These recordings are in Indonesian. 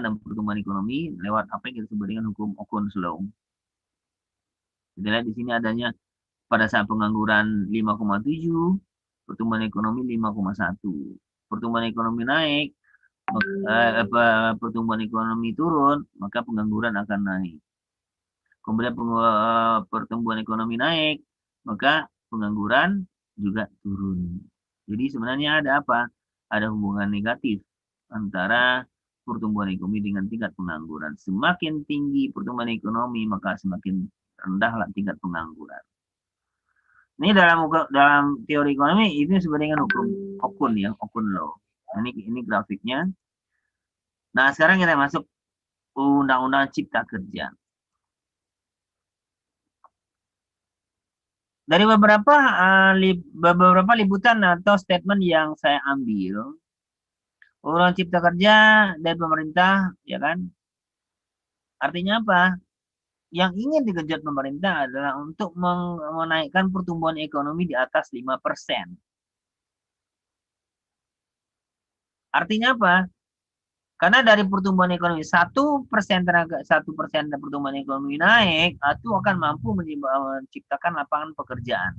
dan pertumbuhan ekonomi lewat apa yang kita sebut dengan hukum Okun's Law. Kita lihat di sini adanya pada saat pengangguran 5,7, pertumbuhan ekonomi 5,1. Pertumbuhan ekonomi naik, pertumbuhan ekonomi turun, maka pengangguran akan naik. Kemudian pertumbuhan ekonomi naik, maka pengangguran juga turun. Jadi sebenarnya ada apa? Ada hubungan negatif antara pertumbuhan ekonomi dengan tingkat pengangguran. Semakin tinggi pertumbuhan ekonomi, maka semakin rendahlah tingkat pengangguran. Ini dalam teori ekonomi ini sebenarnya dengan hukum Okun ya, Okun Law. Ini grafiknya. Nah, sekarang kita masuk Undang-Undang Cipta Kerja. Dari beberapa liputan atau statement yang saya ambil, Undang Cipta Kerja dari pemerintah, ya kan? Artinya apa? Yang ingin digenjot pemerintah adalah untuk menaikkan pertumbuhan ekonomi di atas 5%. Artinya apa? Karena dari pertumbuhan ekonomi 1% pertumbuhan ekonomi naik, itu akan mampu menciptakan lapangan pekerjaan.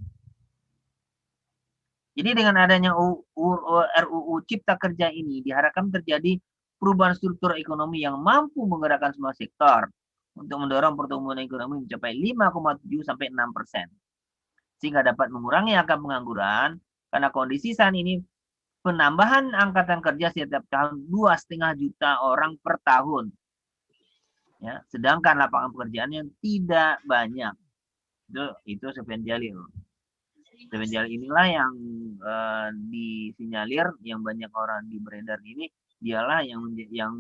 Jadi dengan adanya RUU Cipta Kerja ini diharapkan terjadi perubahan struktur ekonomi yang mampu menggerakkan semua sektor untuk mendorong pertumbuhan ekonomi mencapai 5,7 sampai 6%. Sehingga dapat mengurangi angka pengangguran karena kondisi saat ini penambahan angkatan kerja setiap tahun 2,5 juta orang per tahun. Ya, sedangkan lapangan pekerjaannya tidak banyak. Itu Sofyan Jalil. Sofyan Jalil inilah yang disinyalir, yang banyak orang di beredar ini, dialah yang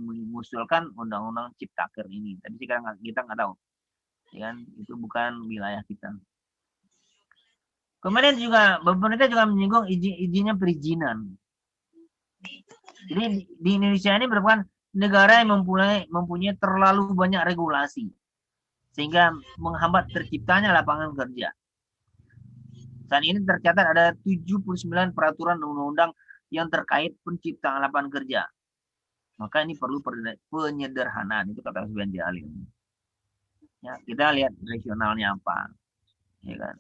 mengusulkan undang-undang Ciptaker ini. Tapi sekarang kita nggak tahu, ya kan? Itu bukan wilayah kita. Kemudian juga pemerintah juga menyinggung izinnya perizinan. Jadi di Indonesia ini merupakan negara yang mempunyai terlalu banyak regulasi sehingga menghambat terciptanya lapangan kerja. Saat ini tercatat ada 79 peraturan undang-undang yang terkait penciptaan lapangan kerja. Maka ini perlu penyederhanaan, itu kata Sofyan Jalil. Ya, kita lihat rasionalnya apa, ya kan?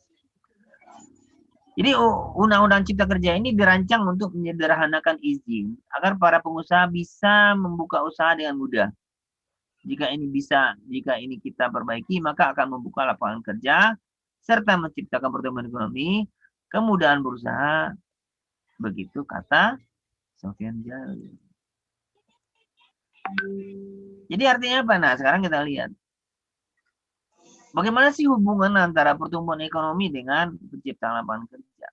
Jadi Undang-Undang Cipta Kerja ini dirancang untuk menyederhanakan izin agar para pengusaha bisa membuka usaha dengan mudah. Jika ini kita perbaiki, maka akan membuka lapangan kerja serta menciptakan pertumbuhan ekonomi, kemudahan berusaha. Begitu kata Sofyan Jalil. Jadi artinya apa? Nah, sekarang kita lihat. Bagaimana sih hubungan antara pertumbuhan ekonomi dengan penciptaan lapangan kerja?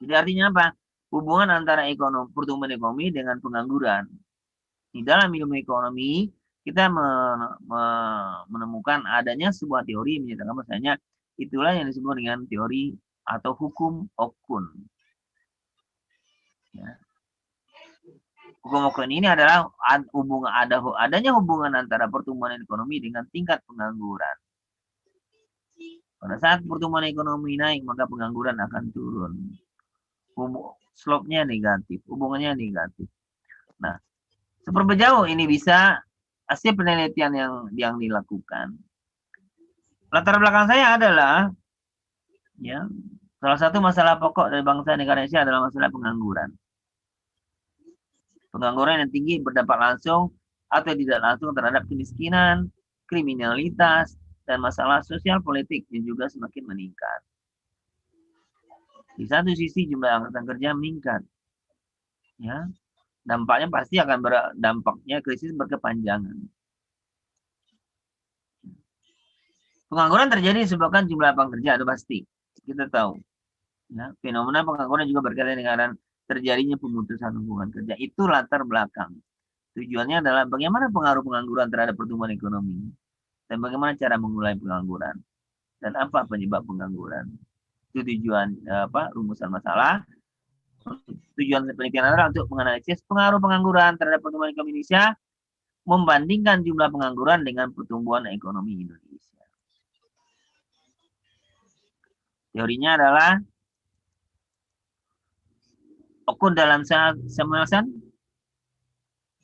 Jadi artinya apa? Hubungan antara pertumbuhan ekonomi dengan pengangguran. Di dalam ilmu ekonomi, kita menemukan adanya sebuah teori menyatakan bahwasanya itulah yang disebut dengan teori atau hukum Okun. Ya. Hukum Okun ini adalah adanya hubungan antara pertumbuhan ekonomi dengan tingkat pengangguran. Pada saat pertumbuhan ekonomi naik, maka pengangguran akan turun. Slope-nya negatif, hubungannya negatif. Nah, seberapa jauh ini bisa hasil penelitian yang dilakukan. Latar belakang saya adalah, ya, salah satu masalah pokok dari bangsa negara Indonesia adalah masalah pengangguran. Pengangguran yang tinggi berdampak langsung atau tidak langsung terhadap kemiskinan, kriminalitas, dan masalah sosial politik yang juga semakin meningkat. Di satu sisi jumlah angkatan kerja meningkat, ya, dampaknya pasti akan berdampaknya krisis berkepanjangan. Pengangguran terjadi disebabkan jumlah lapangan kerja, itu pasti kita tahu. Ya, fenomena pengangguran juga berkaitan dengan terjadinya pemutusan hubungan kerja. Itu latar belakang. Tujuannya adalah bagaimana pengaruh pengangguran terhadap pertumbuhan ekonomi dan bagaimana cara mengurai pengangguran dan apa penyebab pengangguran. Itu tujuan rumusan masalah. Tujuan penelitian adalah untuk menganalisis pengaruh pengangguran terhadap pertumbuhan ekonomi Indonesia, membandingkan jumlah pengangguran dengan pertumbuhan ekonomi Indonesia. Teorinya adalah Okun dalam Samuelson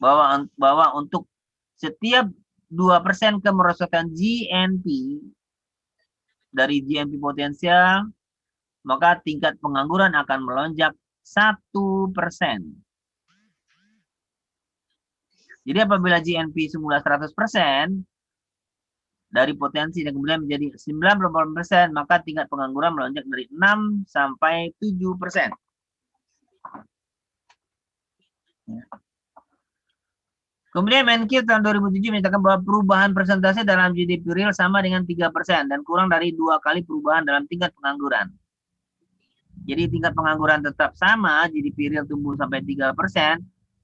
bahwa untuk setiap 2% kemerosotan GNP dari GNP potensial, maka tingkat pengangguran akan melonjak 1%. Jadi apabila GNP semula 100% dari potensi dan kemudian menjadi 98%, maka tingkat pengangguran melonjak dari 6 sampai 7%. Kemudian Menkyu tahun 2007 menyatakan bahwa perubahan persentase dalam GDP real sama dengan 3% dan kurang dari 2 kali perubahan dalam tingkat pengangguran. Jadi tingkat pengangguran tetap sama, GDP real tumbuh sampai 3%,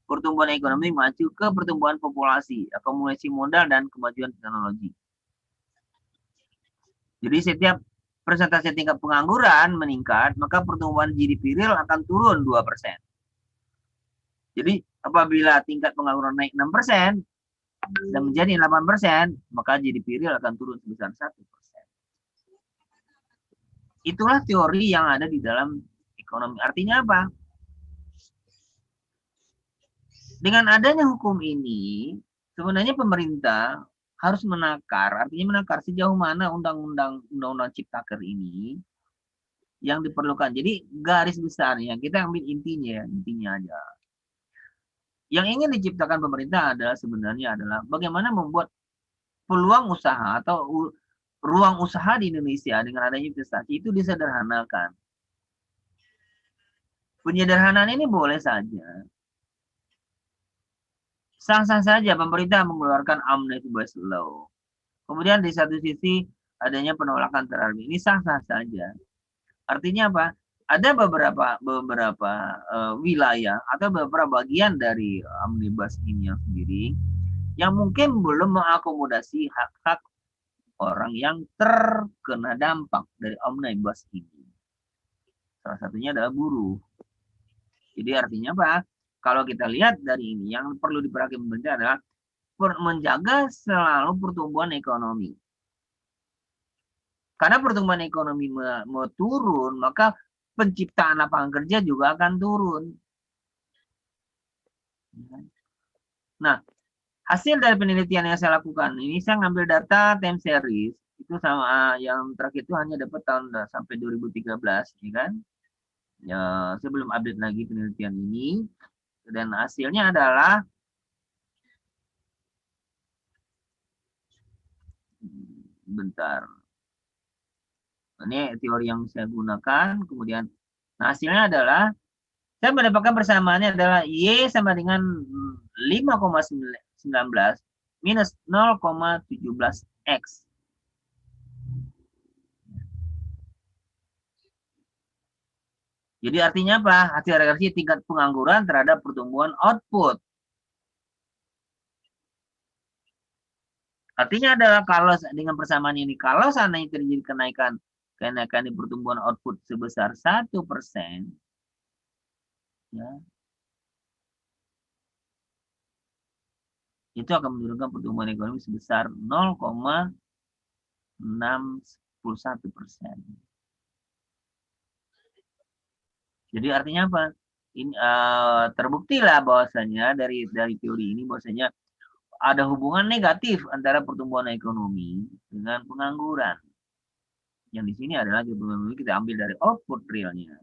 pertumbuhan ekonomi maju ke pertumbuhan populasi, akumulasi modal, dan kemajuan teknologi. Jadi setiap persentase tingkat pengangguran meningkat, maka pertumbuhan GDP real akan turun 2%. Jadi apabila tingkat pengangguran naik 6% dan menjadi 8%, maka GDP real akan turun sebesar 1%. Itulah teori yang ada di dalam ekonomi. Artinya apa? Dengan adanya hukum ini, sebenarnya pemerintah harus menakar, artinya menakar sejauh mana undang-undang Ciptaker ini yang diperlukan. Jadi garis besarnya kita ambil intinya aja. Yang ingin diciptakan pemerintah adalah sebenarnya adalah bagaimana membuat peluang usaha atau ruang usaha di Indonesia dengan adanya investasi itu disederhanakan. Penyederhanaan ini boleh saja. Sah-sah saja pemerintah mengeluarkan Omnibus Law. Kemudian di satu sisi adanya penolakan terhadap ini sah-sah saja. Artinya apa? Ada beberapa wilayah atau beberapa bagian dari Omnibus ini yang sendiri yang mungkin belum mengakomodasi hak-hak orang yang terkena dampak dari Omnibus ini. Salah satunya adalah buruh. Jadi artinya apa? Kalau kita lihat dari ini, yang perlu diperhatikan pemerintah adalah menjaga selalu pertumbuhan ekonomi. Karena pertumbuhan ekonomi mau turun, maka penciptaan lapangan kerja juga akan turun. Nah, hasil dari penelitian yang saya lakukan ini, saya ngambil data time series itu sama yang terakhir itu hanya dapat tahun sampai 2013, ya kan? Ya, saya belum update lagi penelitian ini, dan hasilnya adalah bentar. Ini teori yang saya gunakan, kemudian hasilnya adalah saya mendapatkan persamaannya adalah Y sama dengan 5,19 minus 0,17X. Jadi artinya apa? Hasil regresi tingkat pengangguran terhadap pertumbuhan output. Artinya adalah kalau dengan persamaan ini, kalau seandainya terjadi kenaikan di pertumbuhan output sebesar 1%, ya, itu akan menurunkan pertumbuhan ekonomi sebesar 0,611%. Jadi artinya apa? Ini terbuktilah bahwasanya dari teori ini bahwasanya ada hubungan negatif antara pertumbuhan ekonomi dengan pengangguran. Yang di sini adalah kita ambil dari output realnya.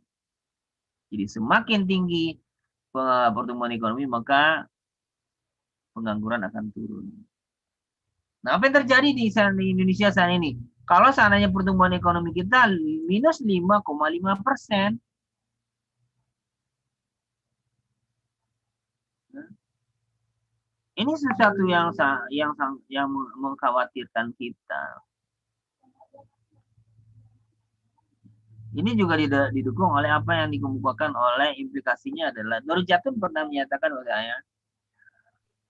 Jadi semakin tinggi pertumbuhan ekonomi, maka pengangguran akan turun. Nah, apa yang terjadi di Indonesia saat ini? Kalau seandainya pertumbuhan ekonomi kita minus 5,5%, ini sesuatu yang mengkhawatirkan kita. Ini juga didukung oleh apa yang dikemukakan oleh implikasinya adalah Nur Jatun pernah menyatakan bahwa saya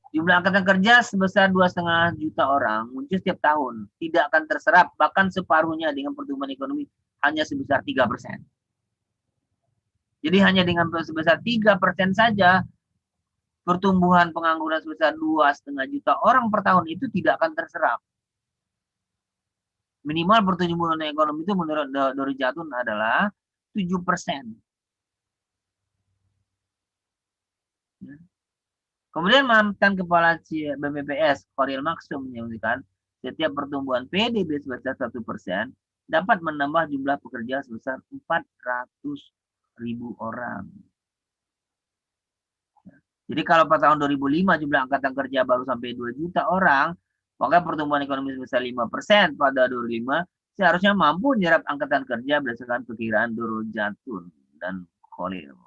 jumlah angkatan kerja sebesar 2,5 juta orang muncul setiap tahun tidak akan terserap, bahkan separuhnya dengan pertumbuhan ekonomi hanya sebesar 3%. Jadi hanya dengan sebesar 3% saja pertumbuhan pengangguran sebesar 2,5 juta orang per tahun itu tidak akan terserap. Minimal pertumbuhan ekonomi itu menurut Nur Jatun adalah 7%. Kemudian mantan Kepala BPPS Khairil Maksum menyebutkan setiap pertumbuhan PDB sebesar 1% dapat menambah jumlah pekerja sebesar 400.000 orang. Jadi kalau pada tahun 2005 jumlah angkatan kerja baru sampai 2 juta orang, maka pertumbuhan ekonomi sebesar 5% pada 2005 seharusnya mampu menyerap angkatan kerja berdasarkan perkiraan Durul Jatun dan Khalil.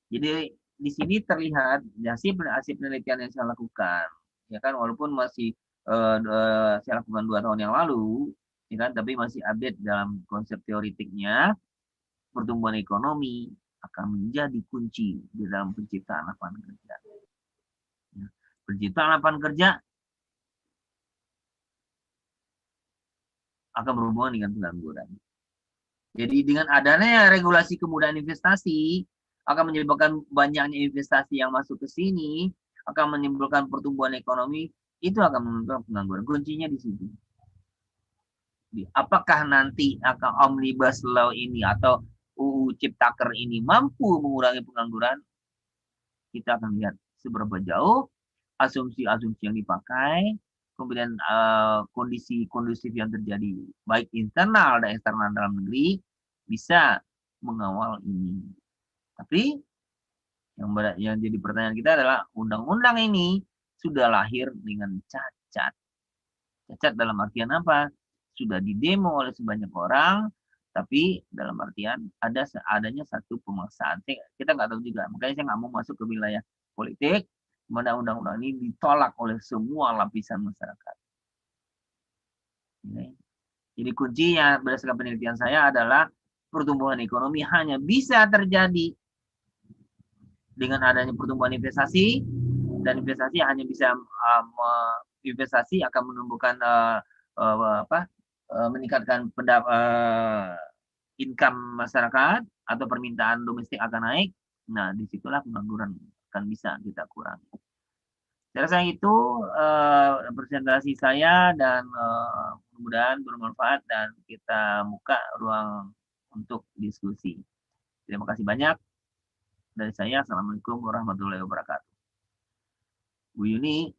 Jadi di sini terlihat hasil penelitian yang saya lakukan, ya kan, walaupun masih saya lakukan 2 tahun yang lalu, ya kan, tapi masih update dalam konsep teoritiknya. Pertumbuhan ekonomi akan menjadi kunci di dalam penciptaan lapangan kerja. Ya. Penciptaan lapangan kerja akan berhubungan dengan pengangguran. Jadi dengan adanya regulasi kemudahan investasi akan menyebabkan banyaknya investasi yang masuk ke sini, akan menimbulkan pertumbuhan ekonomi, itu akan menimbulkan pengangguran. Kuncinya di situ. Apakah nanti akan Omnibus Law ini atau UU Ciptaker ini mampu mengurangi pengangguran? Kita akan lihat seberapa jauh asumsi-asumsi yang dipakai, kemudian kondisi kondusif yang terjadi baik internal dan eksternal dalam negeri bisa mengawal ini. Tapi yang jadi pertanyaan kita adalah undang-undang ini sudah lahir dengan cacat. Cacat dalam artian apa? Sudah didemo oleh sebanyak orang, tapi dalam artian adanya satu pemaksaan. Kita nggak tahu juga, makanya saya nggak mau masuk ke wilayah politik, mana undang-undang ini ditolak oleh semua lapisan masyarakat. Jadi kuncinya berdasarkan penelitian saya adalah pertumbuhan ekonomi hanya bisa terjadi dengan adanya pertumbuhan investasi, dan investasi hanya bisa investasi akan menumbuhkan meningkatkan income masyarakat atau permintaan domestik akan naik. Nah, disitulah pengangguran akan bisa kita kurangi. Saya rasa itu presentasi saya, dan mudah-mudahan bermanfaat dan kita buka ruang untuk diskusi. Terima kasih banyak dari saya. Assalamualaikum warahmatullahi wabarakatuh. Bu Yuni.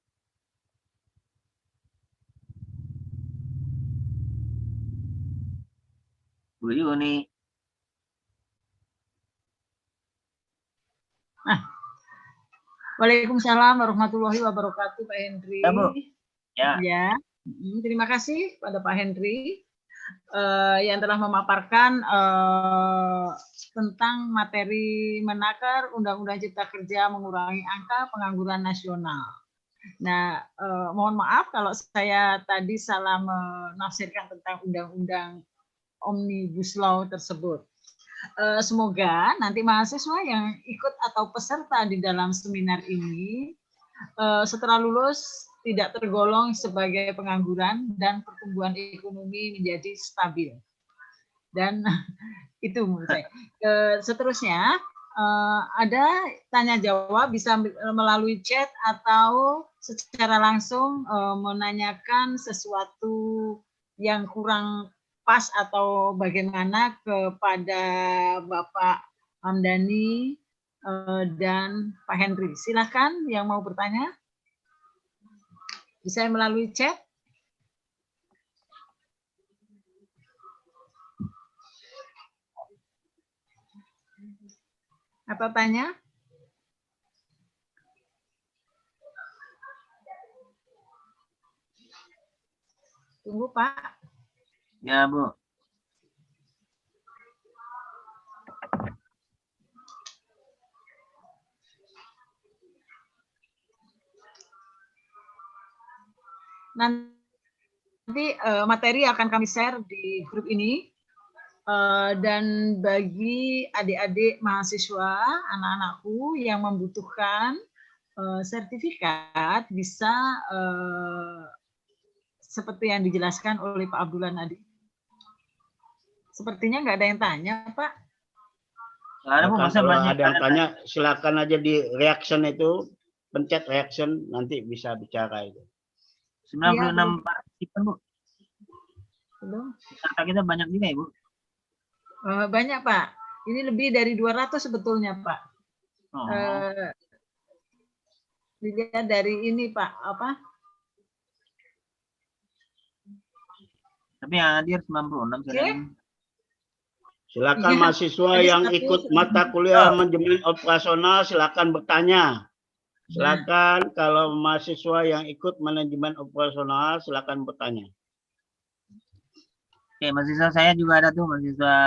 Bu Yuni. Waalaikumsalam warahmatullahi wabarakatuh, Pak Henry. Ya, Bu. Ya. Ya. Terima kasih pada Pak Henry yang telah memaparkan tentang materi Menaker Undang-Undang Cipta Kerja mengurangi angka pengangguran nasional. Nah, mohon maaf kalau saya tadi salah menafsirkan tentang Undang-Undang Omnibus Law tersebut. Semoga nanti mahasiswa yang ikut atau peserta di dalam seminar ini setelah lulus tidak tergolong sebagai pengangguran dan pertumbuhan ekonomi menjadi stabil. Dan itu menurut saya. Seterusnya ada tanya jawab, bisa melalui chat atau secara langsung menanyakan sesuatu yang kurang pas atau bagaimana kepada Bapak Hamdani dan Pak Henry. Silakan yang mau bertanya. Bisa melalui chat. Atau tanya? Tunggu, Pak. Ya, Bu. Nanti materi akan kami share di grup ini, dan bagi adik-adik mahasiswa, anak-anakku yang membutuhkan sertifikat bisa seperti yang dijelaskan oleh Pak Abdullah tadi. Sepertinya nggak ada yang tanya, Pak. Kalau ada yang tanya, silakan aja di reaction itu, pencet reaction, nanti bisa bicara itu. 96 partisipan, Bu. Belum. Data kita banyak juga ya, Bu? Banyak, Pak. Ini lebih dari 200 sebetulnya, Pak. Dilihat dari ini Pak, apa? Tapi yang hadir 96 sayang. Silakan Iya, mahasiswa tadi yang 100 ikut mata kuliah Oh. manajemen operasional silakan bertanya. Silakan kalau mahasiswa yang ikut manajemen operasional silakan bertanya. Oke, mahasiswa saya juga ada tuh, mahasiswa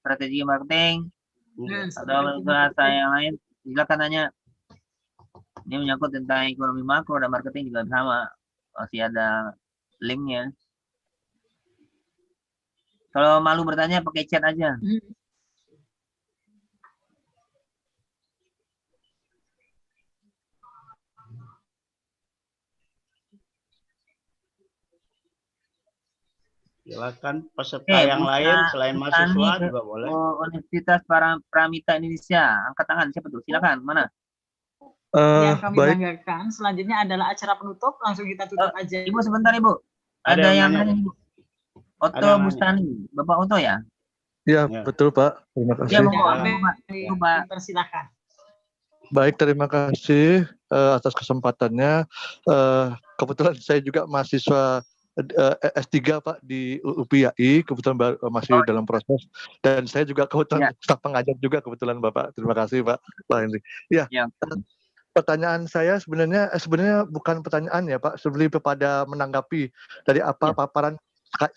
strategi marketing Nah, atau mahasiswa saya yang lain, silakan tanya. Ini menyangkut tentang ekonomi makro dan marketing juga sama, masih ada linknya. Kalau malu bertanya pakai chat aja. Silakan peserta Oke, yang lain selain mahasiswa juga boleh. Universitas Pramita Indonesia. Angkat tangan siapa tuh? Silakan. Mana? Yang kami Baik, banggakan selanjutnya adalah acara penutup, langsung kita tutup aja. Ibu sebentar Ibu. Ada Ada yang yang nanya, nanya Ibu. Ada Otto yang nanya. Bustani. Bapak Otto ya? ya Ya. betul Pak. Terima Ya, kasih. monggo. Ya, Monggo, Pak. baik. Monggo, Pak. Persilakan. Baik, terima kasih atas kesempatannya. Kebetulan saya juga mahasiswa S3 Pak di UPI, kebetulan masih dalam proses. Dan saya juga kebetulan staf pengajar juga kebetulan Bapak. Terima kasih Pak Henry. Ya. Pertanyaan saya sebenarnya bukan pertanyaan ya Pak, lebih kepada menanggapi dari apa paparan.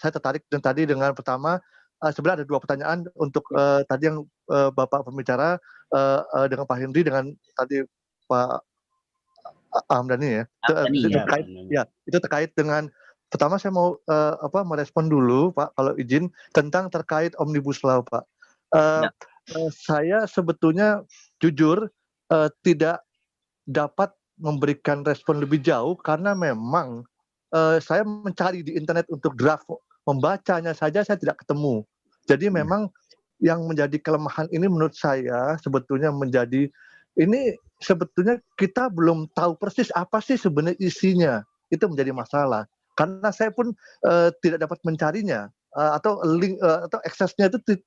Saya tertarik dan tadi dengan pertama sebenarnya ada dua pertanyaan untuk tadi yang Bapak pembicara dengan Pak Henry dengan tadi Pak Ahmdani ya. Itu terkait dengan pertama saya mau merespon dulu Pak kalau izin tentang terkait Omnibus Law Pak. Saya sebetulnya jujur tidak dapat memberikan respon lebih jauh karena memang saya mencari di internet untuk draft, membacanya saja saya tidak ketemu. Jadi memang yang menjadi kelemahan ini menurut saya sebetulnya sebetulnya kita belum tahu persis apa sih sebenarnya isinya. Itu menjadi masalah. Karena saya pun tidak dapat mencarinya atau link atau aksesnya itu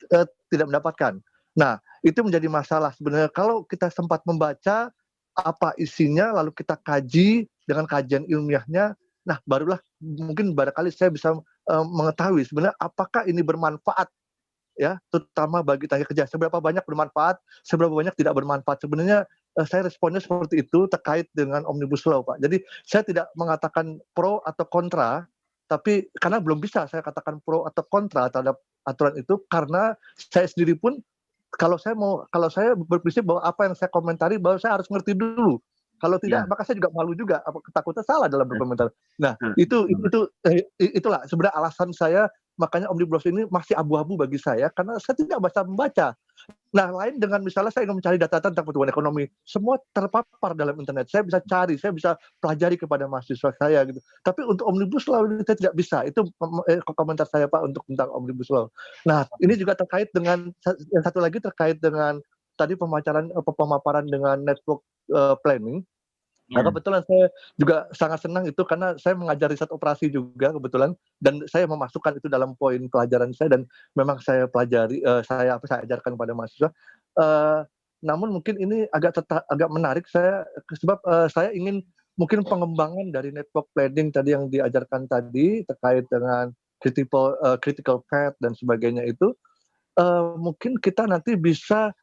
tidak mendapatkan. Nah, itu menjadi masalah sebenarnya kalau kita sempat membaca apa isinya lalu kita kaji dengan kajian ilmiahnya, nah barulah mungkin barangkali saya bisa mengetahui sebenarnya apakah ini bermanfaat ya, terutama bagi tenaga kerja, seberapa banyak bermanfaat, seberapa banyak tidak bermanfaat. Sebenarnya saya responnya seperti itu terkait dengan Omnibus Law Pak. Jadi saya tidak mengatakan pro atau kontra, tapi karena belum bisa saya katakan pro atau kontra terhadap aturan itu karena saya sendiri pun kalau saya berprinsip bahwa apa yang saya komentari bahwa saya harus ngerti dulu. Kalau tidak, maka saya juga malu juga. Ketakutan salah dalam berkomentar. Nah, itulah sebenarnya alasan saya. Makanya Omnibus ini masih abu-abu bagi saya karena saya tidak membaca. Nah, lain dengan misalnya saya ingin mencari data tentang pertumbuhan ekonomi, semua terpapar dalam internet. Saya bisa cari, saya bisa pelajari kepada mahasiswa saya gitu. Tapi untuk Omnibus Law ini saya tidak bisa. Itu komentar saya Pak untuk tentang Omnibus Law. Nah, ini juga terkait dengan yang satu lagi terkait dengan tadi pemaparan dengan network planning. Nah, kebetulan saya juga sangat senang itu karena saya mengajar riset operasi juga kebetulan dan saya memasukkan itu dalam poin pelajaran saya dan memang saya pelajari saya ajarkan kepada mahasiswa. Namun mungkin ini agak menarik saya sebab saya ingin mungkin pengembangan dari network planning tadi yang diajarkan tadi terkait dengan critical path dan sebagainya itu mungkin kita nanti bisa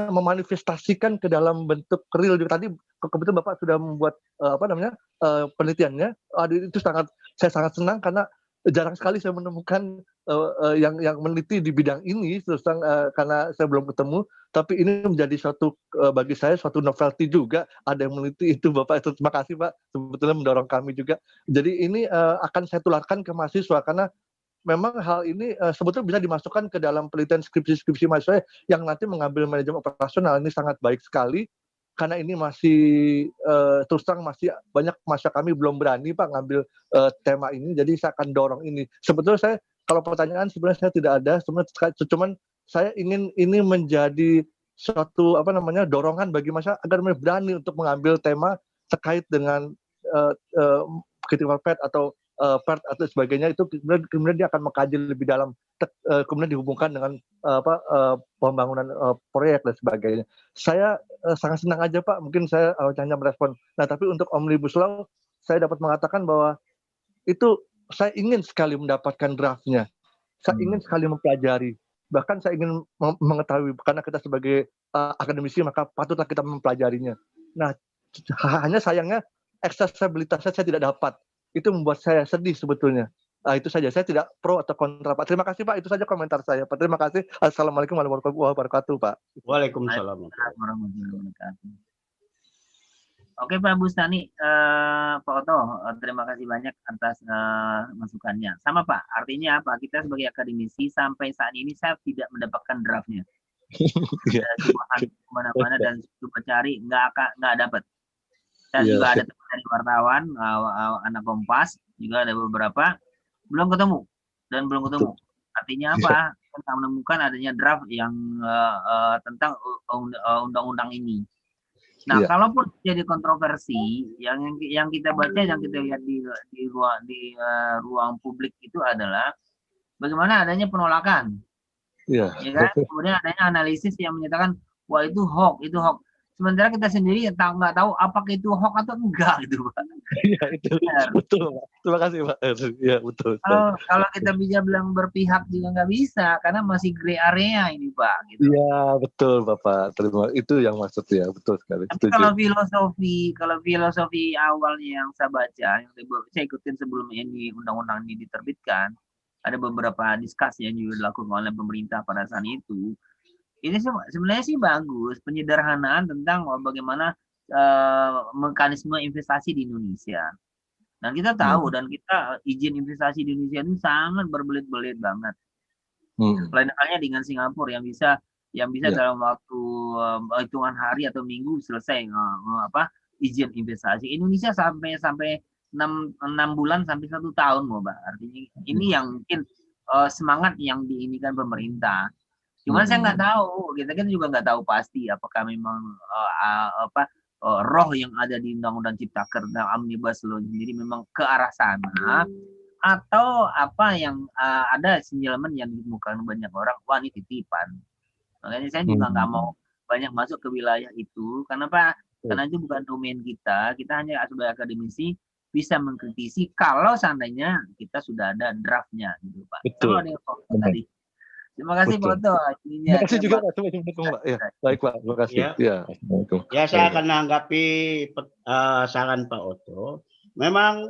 memanifestasikan ke dalam bentuk real. Tadi kebetulan Bapak sudah membuat penelitiannya. Saya sangat senang karena jarang sekali saya menemukan yang meneliti di bidang ini terus karena saya belum ketemu. Tapi ini menjadi bagi saya suatu novelty juga ada yang meneliti itu Bapak. Terima kasih Pak. Sebetulnya mendorong kami juga. Jadi ini akan saya tularkan ke mahasiswa karena memang hal ini sebetulnya bisa dimasukkan ke dalam penelitian skripsi mahasiswa yang nanti mengambil manajemen operasional. Ini sangat baik sekali karena ini masih terus terang masih banyak mahasiswa kami belum berani Pak ngambil tema ini. Jadi saya akan dorong ini. Sebetulnya kalau pertanyaan sebenarnya saya tidak ada. Cuman saya ingin ini menjadi suatu dorongan bagi masyarakat agar berani untuk mengambil tema terkait dengan critical path atau PERT atau sebagainya itu kemudian dia akan mengkaji lebih dalam, kemudian dihubungkan dengan pembangunan proyek dan sebagainya. Saya sangat senang aja Pak, mungkin saya hanya merespon. Nah tapi untuk Omnibus Law saya dapat mengatakan bahwa itu saya ingin sekali mendapatkan draftnya, saya ingin sekali mempelajari, bahkan saya ingin mengetahui, karena kita sebagai akademisi maka patutlah kita mempelajarinya. Nah hanya sayangnya aksesibilitasnya saya tidak dapat, itu membuat saya sedih sebetulnya. Itu saja, saya tidak pro atau kontra Pak. Terima kasih Pak, itu saja komentar saya Pak. Terima kasih. Assalamualaikum warahmatullahi wabarakatuh Pak. Waalaikumsalam. Warahmatullahi wabarakatuh. Oke Pak Bustani, Pak Oto, terima kasih banyak atas masukannya. Sama Pak, artinya apa? Kita sebagai akademisi sampai saat ini saya tidak mendapatkan draftnya. Saya kemana-mana dan coba cari, nggak dapat. Saya juga ada teman dari wartawan, anak Kompas, juga ada beberapa, belum ketemu. Artinya apa? Kita menemukan adanya draft yang tentang undang-undang ini. Nah, kalaupun jadi kontroversi, yang kita baca, yang kita lihat di ruang publik itu adalah bagaimana adanya penolakan, ya kan? Kemudian adanya analisis yang menyatakan, wah itu hoax, itu hoax. Sementara kita sendiri nggak tahu apakah itu hoax atau enggak gitu Pak. Iya itu betul Pak. Terima kasih Pak. Iya betul. Kalau kita bisa bilang berpihak juga nggak bisa karena masih gray area ini Pak. Gitu. Iya betul Bapak. Terima, itu yang maksud ya, betul sekali. Tapi kalau filosofi awalnya yang saya baca, yang saya ikutin sebelum ini undang-undang ini diterbitkan, ada beberapa diskusi yang juga dilakukan oleh pemerintah pada saat itu. Ini sebenarnya sih bagus, penyederhanaan tentang bagaimana mekanisme investasi di Indonesia. Dan kita tahu dan kita izin investasi di Indonesia ini sangat berbelit-belit banget. Lain halnya dengan Singapura yang bisa dalam waktu hitungan hari atau minggu selesai izin investasi. Indonesia sampai 6 bulan sampai 1 tahun Mbak. Artinya ini yang mungkin semangat yang diinikan pemerintah. Cuman saya nggak tahu, kita juga nggak tahu pasti apakah memang roh yang ada di Undang-Undang Cipta Kerja Omnibus Law sendiri memang ke arah sana, atau apa yang ada sinyalemen yang ditemukan banyak orang, wah ini titipan. Makanya saya juga nggak mau banyak masuk ke wilayah itu, karena itu bukan domain kita hanya sebagai akademisi bisa mengkritisi kalau seandainya kita sudah ada draftnya gitu Pak. Betul. Tadi. Terima kasih Pak Oto. Terima kasih juga Pak. Pak. Ya, baik Pak. Terima kasih. Ya, saya akan menanggapi saran Pak Oto. Memang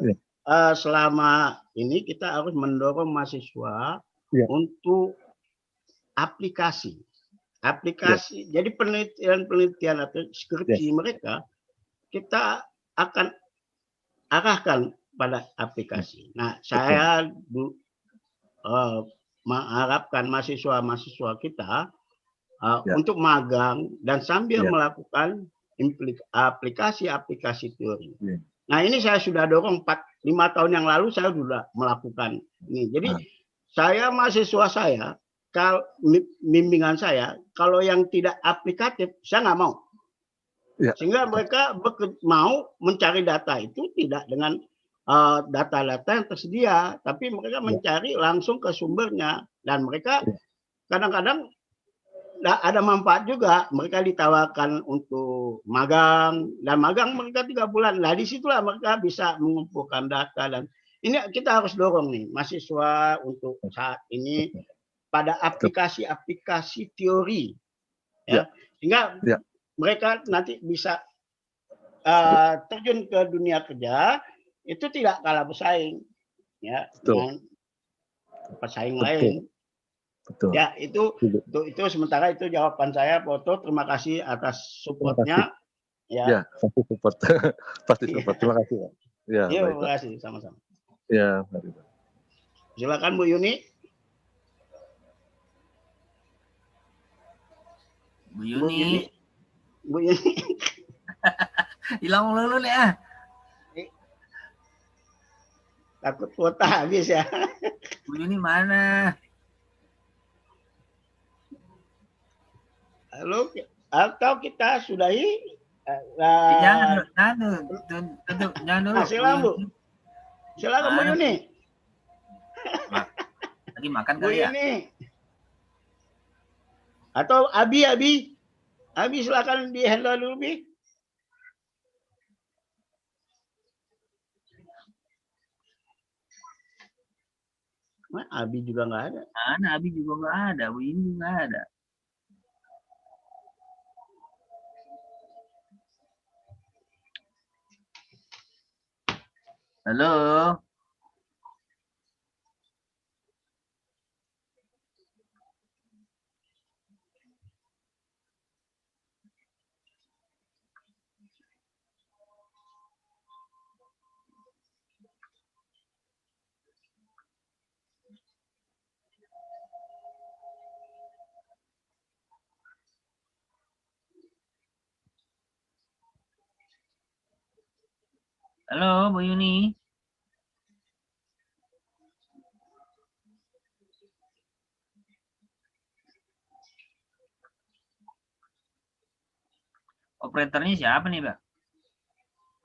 selama ini kita harus mendorong mahasiswa untuk aplikasi. Jadi penelitian atau skripsi mereka kita akan arahkan pada aplikasi. Nah, saya mengharapkan mahasiswa kita untuk magang dan sambil melakukan aplikasi teori. Nah ini saya sudah dorong 4-5 tahun yang lalu saya sudah melakukan ini. Jadi saya mahasiswa saya, kalau bimbingan saya, kalau yang tidak aplikatif saya nggak mau. Sehingga mereka mau mencari data itu tidak dengan data-data yang tersedia, tapi mereka mencari langsung ke sumbernya, dan mereka kadang-kadang ada manfaat juga. Mereka ditawarkan untuk magang, dan magang mereka 3 bulan. Nah disitulah mereka bisa mengumpulkan data, dan ini kita harus dorong nih mahasiswa untuk saat ini pada aplikasi teori, sehingga mereka nanti bisa terjun ke dunia kerja. Itu tidak kalah bersaing dengan pesaing lain. Betul. Ya itu sementara itu jawaban saya Pak Oto. Terima kasih atas supportnya. Ya, pasti support. Pasti support. Terima kasih Pak. Ya, terima kasih sama-sama. Ya, mari Pak. Silakan Bu Yuni. Bu Yuni. Hilang lulu nih ah. Takut kuota habis ya. Bu Yuni mana? Halo, atau kita sudahi? Jangan dulu. Silakan Bu. Silakan Bu Mana? Yuni. Lagi makan Bu kali ya? Yuni. Atau Abi. Abi silakan di handle dulu, Bi. Nah, Abi juga nggak ada. Mana Abi juga nggak ada, Bu ini juga nggak ada. Halo. Halo, Bu Yuni. Operatornya siapa nih, Pak?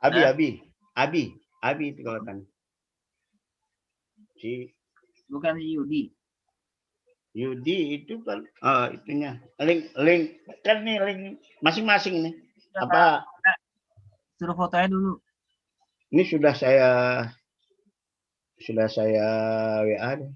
Abi itu kalau kan. Si Bukan si Yudi. Yudi itu kan itunya link kan nih link masing-masing nih. Apa Suruh fotonya dulu. ini sudah saya WA deh.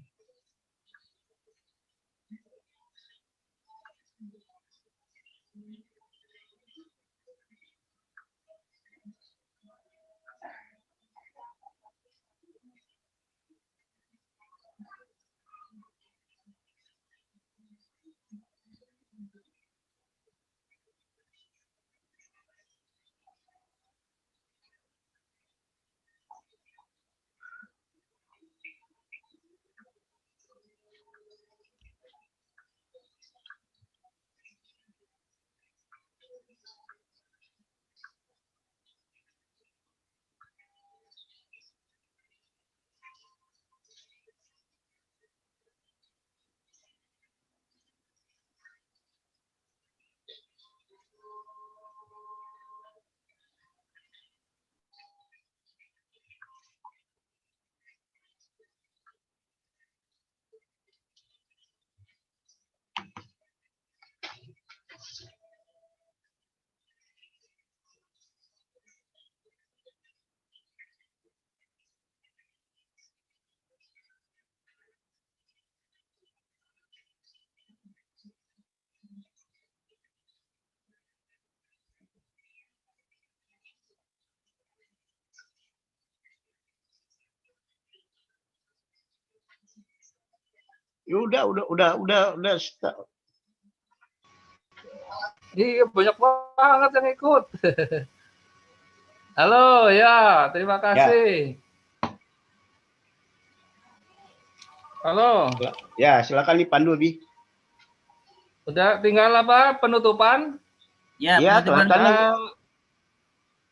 Ya udah. Iya, banyak banget yang ikut. Halo, ya, terima kasih. Halo. Ya, silakan dipandu, Bi. Udah tinggal apa? Penutupan? Ya, Iya, penutupan.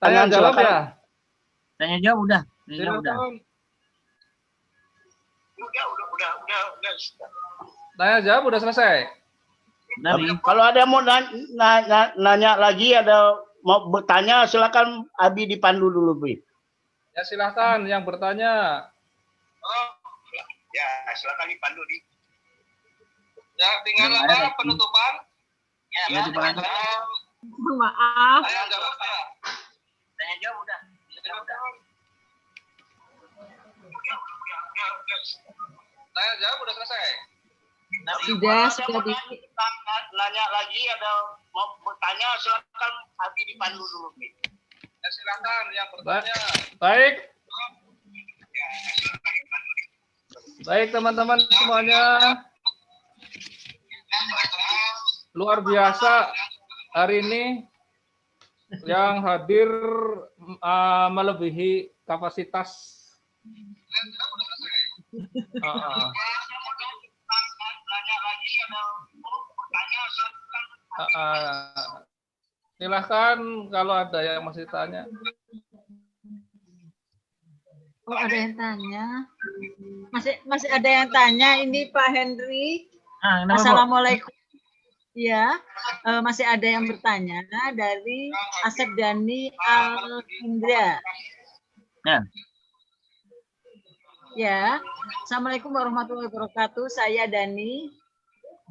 Tanya jawab silakan. ya? Tanya jawab udah. Tanya jawab udah. Silakan. Udah. Tanya jawab udah selesai. Udah, Bi. Kalau ada mau nanya lagi, ada mau bertanya, silakan Abi dipandu dulu, Bi. Ya silakan yang bertanya. Ya, silakan dipandu, Bi. Ya tinggal apa? Penutupan? Ya, penutupan. Maaf. Tanya jawab ya? Tanya jawab udah. Tanya jawab udah selesai. Sudah di Nanya lagi, ada mau bertanya, silakan Abi dipandu dulu, Bi. Ya silakan yang bertanya. Baik. Baik teman-teman semuanya. Luar biasa hari ini yang hadir melebihi kapasitas. Silahkan kalau ada yang masih tanya. Oh, ada yang tanya. Masih ada yang tanya ini Pak Henry. Assalamualaikum. Ya, masih ada yang bertanya dari Asep Dani Al Indra. Ya. Ya, Assalamualaikum warahmatullahi wabarakatuh. Saya Dani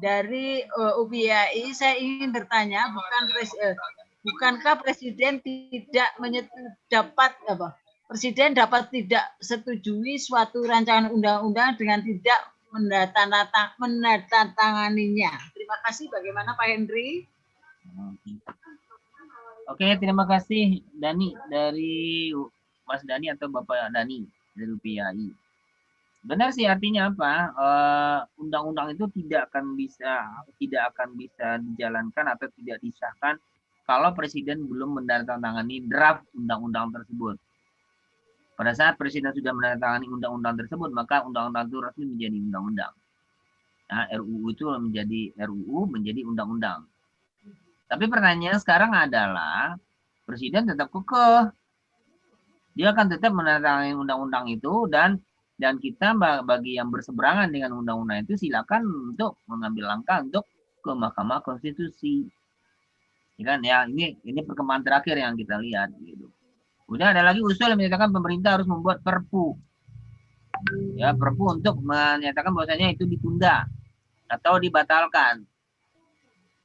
dari UPIAI. Saya ingin bertanya, bukankah Presiden tidak dapat Presiden dapat tidak setujui suatu rancangan undang-undang dengan tidak menandatanganinya. Terima kasih. Bagaimana Pak Henry? Oke, terima kasih Dani dari Mas Dani atau Bapak Dani dari UPIAI. Benar sih, artinya apa? Undang-undang itu tidak akan bisa dijalankan atau tidak disahkan kalau Presiden belum menandatangani draft undang-undang tersebut. Pada saat Presiden sudah menandatangani undang-undang tersebut, maka undang-undang itu resmi menjadi undang-undang. Nah, RUU itu menjadi undang-undang. Tapi pertanyaan sekarang adalah Presiden tetap kekeh. Dia akan tetap menandatangani undang-undang itu dan kita bagi yang berseberangan dengan undang-undang itu silakan untuk mengambil langkah untuk ke Mahkamah Konstitusi. Ya kan, ya ini perkembangan terakhir yang kita lihat gitu. Kemudian ada lagi usul yang menyatakan pemerintah harus membuat perpu. Ya, perpu untuk menyatakan bahwasanya itu ditunda atau dibatalkan.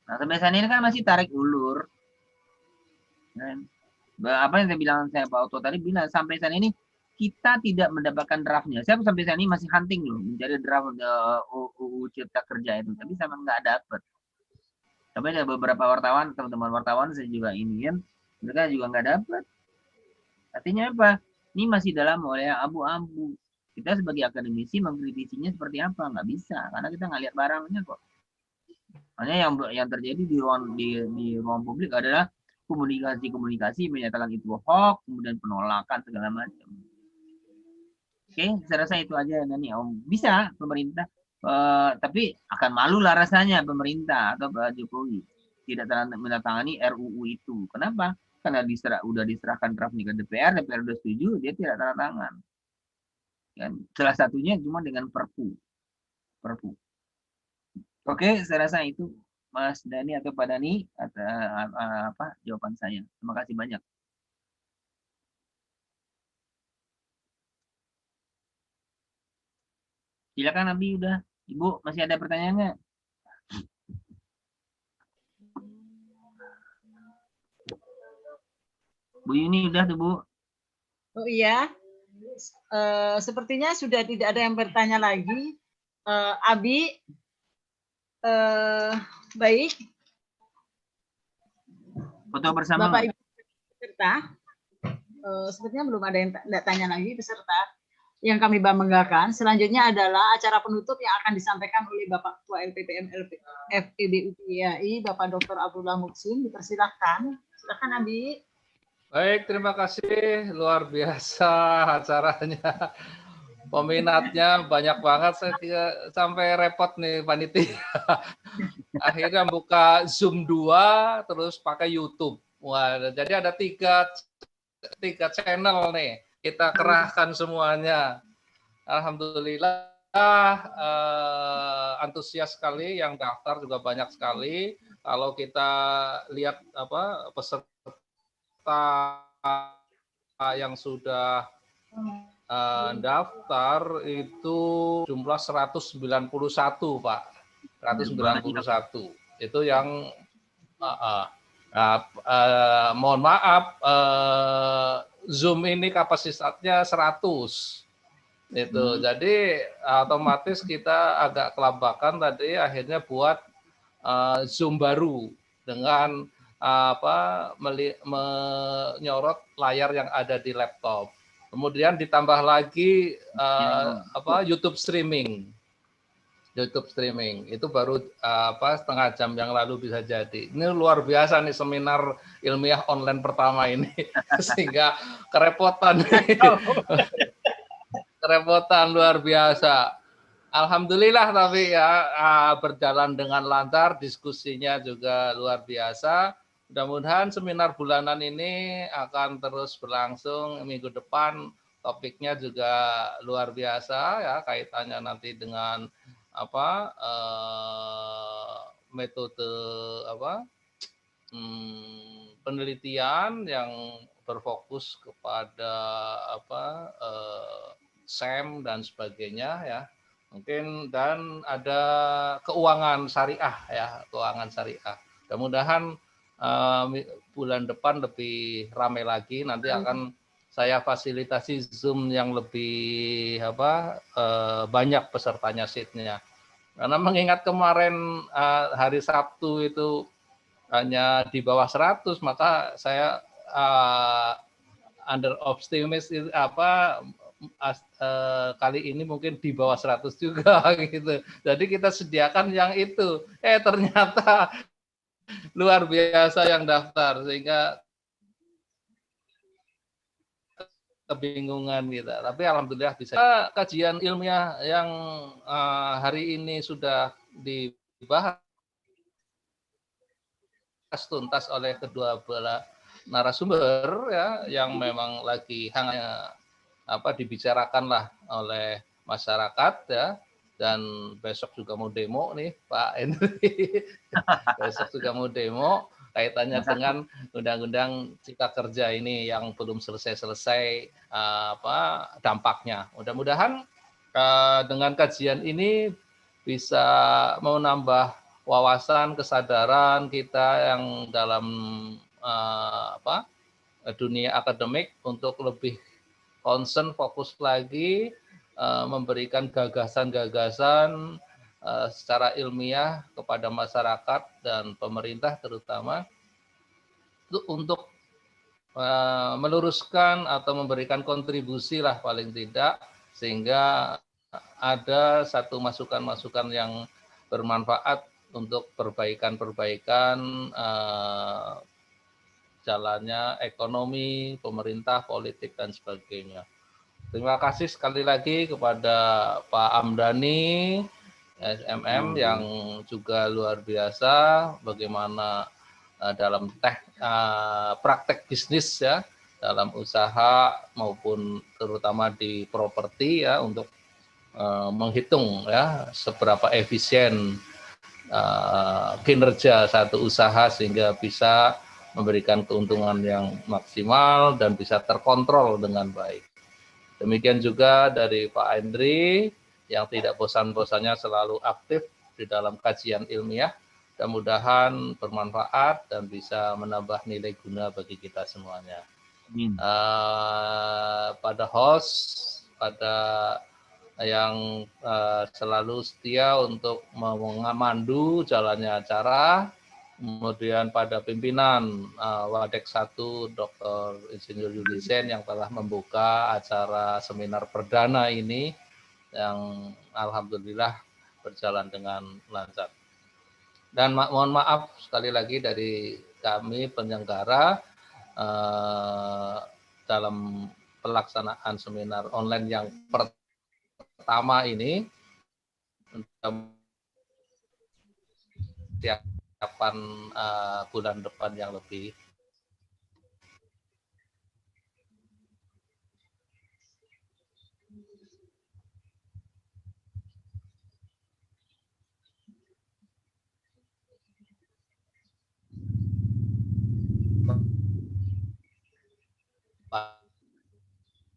Nah, sampai saat ini kan masih tarik ulur. Dan apa yang saya Pak Oto tadi bilang, sampai saat ini kita tidak mendapatkan draftnya. Saya sampai saat ini masih hunting loh mencari draft UU Cipta Kerja itu, tapi sama nggak dapat. Tapi ada beberapa wartawan, teman-teman wartawan saya juga ini kan, mereka juga nggak dapat. Artinya apa? Ini masih dalam oleh abu-abu. Kita sebagai akademisi mengkritisinya seperti apa? Nggak bisa, karena kita nggak lihat barangnya kok. Hanya yang terjadi di ruang publik adalah komunikasi menyatakan itu hoax, kemudian penolakan segala macam. Oke, saya rasa itu aja Nani. Bisa pemerintah, tapi akan malu lah rasanya pemerintah atau Pak Jokowi tidak menandatangani RUU itu. Kenapa? Karena udah diserahkan draftnya ke DPR udah setuju, dia tidak tanda tangan. Dan salah satunya cuma dengan perpu. Oke, saya rasa itu Mas Dani atau Pak Dani jawaban saya. Terima kasih banyak. Silakan Abi, udah. Ibu masih ada pertanyaan nggak? Bu Yuni udah tuh Bu. Oh iya, sepertinya sudah tidak ada yang bertanya lagi. Abi, baik. Foto bersama. Bapak Ibu peserta, sepertinya belum ada yang tidak tanya lagi peserta. Yang kami banggakan selanjutnya adalah acara penutup yang akan disampaikan oleh Bapak Ketua LPPM FEB UPIAI, Bapak Dr. Abdullah Muksin. Dipersilahkan. Silakan Abi. Baik, terima kasih. Luar biasa acaranya. Peminatnya banyak banget. Saya sampai repot nih panitia. Akhirnya buka Zoom 2, terus pakai YouTube. Wah, jadi ada tiga channel nih. Kita kerahkan semuanya. Alhamdulillah antusias sekali, yang daftar juga banyak sekali. Kalau kita lihat peserta yang sudah daftar itu jumlah 191, Pak. 191. Itu yang mohon maaf, Zoom ini kapasitasnya 100. Itu. Jadi otomatis kita agak kelabakan tadi, akhirnya buat Zoom baru dengan menyorot layar yang ada di laptop. Kemudian ditambah lagi YouTube streaming. YouTube streaming itu baru setengah jam yang lalu bisa jadi. Ini luar biasa nih seminar ilmiah online pertama ini. Sehingga kerepotan. Kerepotan luar biasa. Alhamdulillah tapi ya berjalan dengan lancar, diskusinya juga luar biasa. Mudah-mudahan seminar bulanan ini akan terus berlangsung minggu depan. Topiknya juga luar biasa ya, kaitannya nanti dengan metode penelitian yang berfokus kepada SEM dan sebagainya ya. Mungkin dan ada keuangan syariah ya, keuangan syariah. Mudah-mudahan bulan depan lebih ramai lagi, nanti akan saya fasilitasi Zoom yang lebih banyak pesertanya seatnya. Karena mengingat kemarin hari Sabtu itu hanya di bawah 100, maka saya under optimis kali ini mungkin di bawah 100 juga gitu. Jadi kita sediakan yang itu. Ternyata luar biasa yang daftar sehingga kebingungan kita. Tapi alhamdulillah bisa. Kajian ilmiah yang hari ini sudah dibahas tuntas oleh kedua belah narasumber ya, yang memang lagi hangat dibicarakan lah oleh masyarakat ya, dan besok juga mau demo nih Pak Henry. Besok juga mau demo kaitannya dengan undang-undang cipta kerja ini yang belum selesai dampaknya. Mudah-mudahan dengan kajian ini bisa menambah wawasan, kesadaran kita yang dalam dunia akademik untuk lebih concern, fokus lagi memberikan gagasan-gagasan secara ilmiah kepada masyarakat dan pemerintah terutama untuk meluruskan atau memberikan kontribusi lah paling tidak, sehingga ada satu masukan-masukan yang bermanfaat untuk perbaikan-perbaikan jalannya ekonomi, pemerintah, politik, dan sebagainya. Terima kasih sekali lagi kepada Pak Amdani, SMM, yang juga luar biasa bagaimana dalam praktek bisnis ya, dalam usaha maupun terutama di properti ya, untuk menghitung ya seberapa efisien kinerja satu usaha sehingga bisa memberikan keuntungan yang maksimal dan bisa terkontrol dengan baik. Demikian juga dari Pak Henry yang tidak bosan-bosannya selalu aktif di dalam kajian ilmiah. Mudah-mudahan bermanfaat dan bisa menambah nilai guna bagi kita semuanya. Pada host, pada yang selalu setia untuk memandu jalannya acara, kemudian pada pimpinan Wadek 1 Dr. Insinyur Yudisen yang telah membuka acara seminar perdana ini yang alhamdulillah berjalan dengan lancar. Dan mohon maaf sekali lagi dari kami penyelenggara dalam pelaksanaan seminar online yang pertama ini, siapan bulan depan yang lebih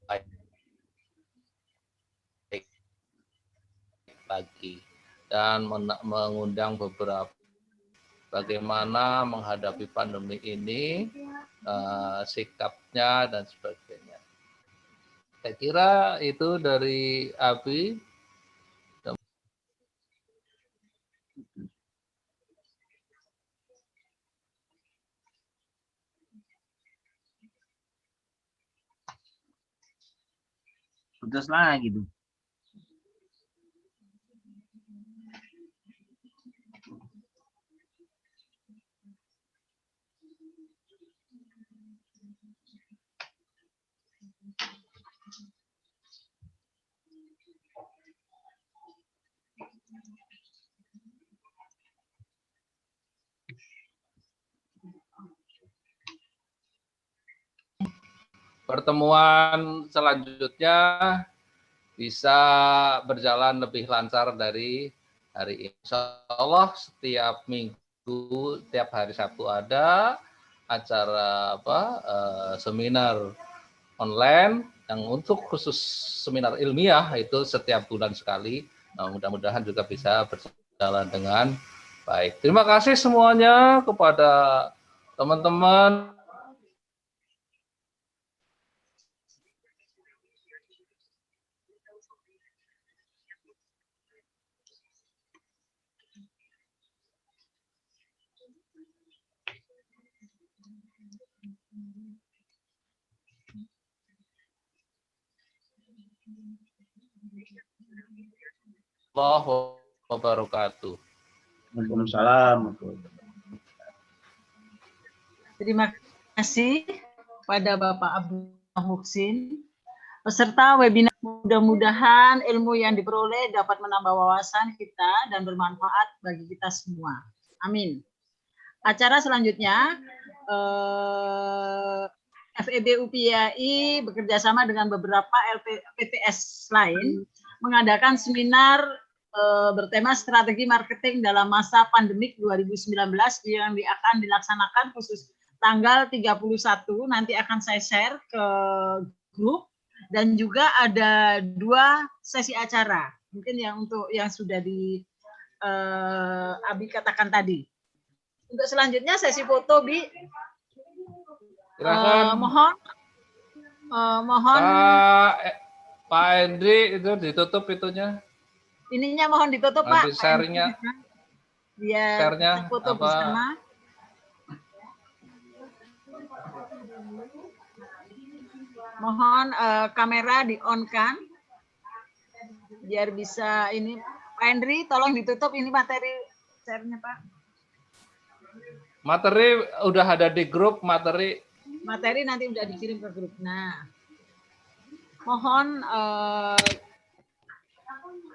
baik lagi, dan mengundang beberapa bagaimana menghadapi pandemi ini, sikapnya dan sebagainya. Saya kira itu dari Abi. Putus lah gitu. Pertemuan selanjutnya bisa berjalan lebih lancar dari hari ini. Insya Allah setiap minggu, tiap hari Sabtu ada acara seminar online yang untuk khusus seminar ilmiah itu setiap bulan sekali. Nah, mudah-mudahan juga bisa berjalan dengan baik. Terima kasih semuanya kepada teman-teman. Allahu wabarakatuh. Waalaikumsalam. Terima kasih pada Bapak Abdul Muhsin. Peserta webinar, mudah-mudahan ilmu yang diperoleh dapat menambah wawasan kita dan bermanfaat bagi kita semua. Amin. Acara selanjutnya, FEB UPIAI bekerjasama dengan beberapa PTS lain mengadakan seminar bertema strategi marketing dalam masa pandemik 2019 yang akan dilaksanakan khusus tanggal 31, nanti akan saya share ke grup, dan juga ada 2 sesi acara, mungkin yang untuk yang sudah di Abi katakan tadi. Untuk selanjutnya sesi foto, Bi. Mohon Pak Hendri itu ditutup itunya. Ininya mohon ditutup, nanti Pak. Share-nya. Biar Share-nya foto apa? bersama. Mohon kamera di-on-kan biar bisa ini. Pak Hendri, tolong ditutup ini materi share-nya, Pak. Materi udah ada di grup, materi nanti udah dikirim ke grup. Nah, mohon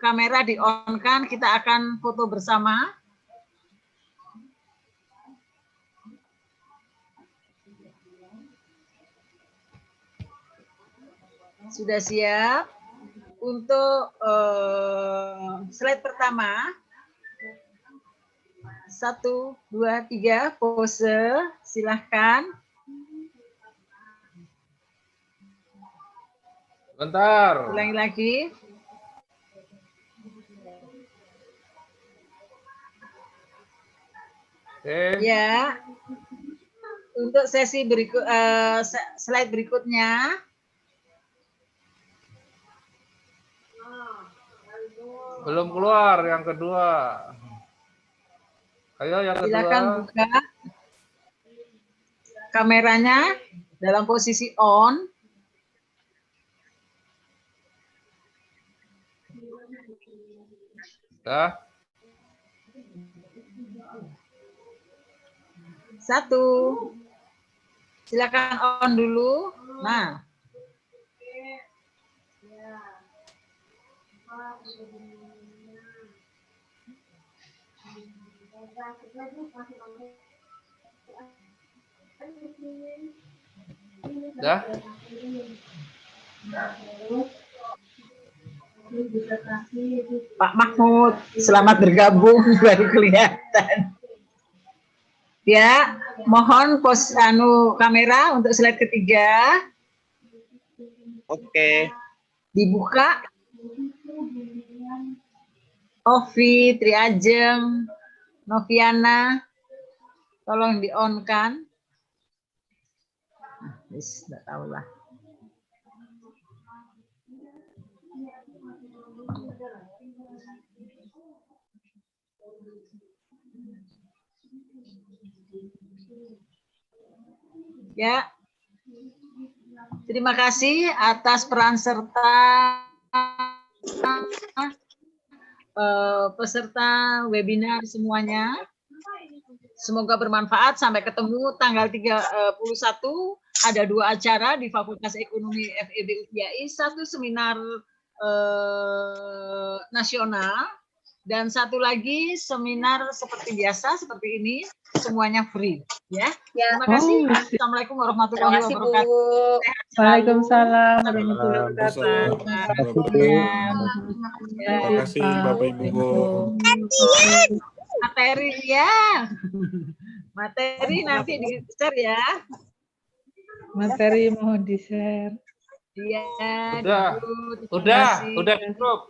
kamera di-on-kan, kita akan foto bersama. Sudah siap? Untuk slide pertama, 1, 2, 3, pose, silahkan. Bentar. Ulangi lagi. Ya. Untuk sesi berikut, slide berikutnya. Belum keluar yang kedua. Ayo yang kedua. Silakan buka kameranya dalam posisi on. Dah. 1. Silakan on dulu. Nah. Dah. Pak Mahmud, selamat bergabung, baru kelihatan. Ya, mohon pos kamera untuk slide ketiga. Oke. Dibuka. Ovi, Triajeng, Noviana, tolong di-on-kan. Nggak tahu lah. Ya, terima kasih atas peran serta peserta webinar semuanya. Semoga bermanfaat. Sampai ketemu tanggal 31. Ada 2 acara di Fakultas Ekonomi FEB UPIAI. 1 seminar nasional. Dan 1 lagi seminar seperti biasa, seperti ini. Semuanya free. Ya. Terima kasih. Assalamualaikum warahmatullahi wabarakatuh. Waalaikumsalam warahmatullahi wabarakatuh. Terima kasih Bapak Ibu. Materi ya. Materi nanti di-share ya. Materi mohon di-share. Iya, Udah. dulu, terima Udah kasih. cukup.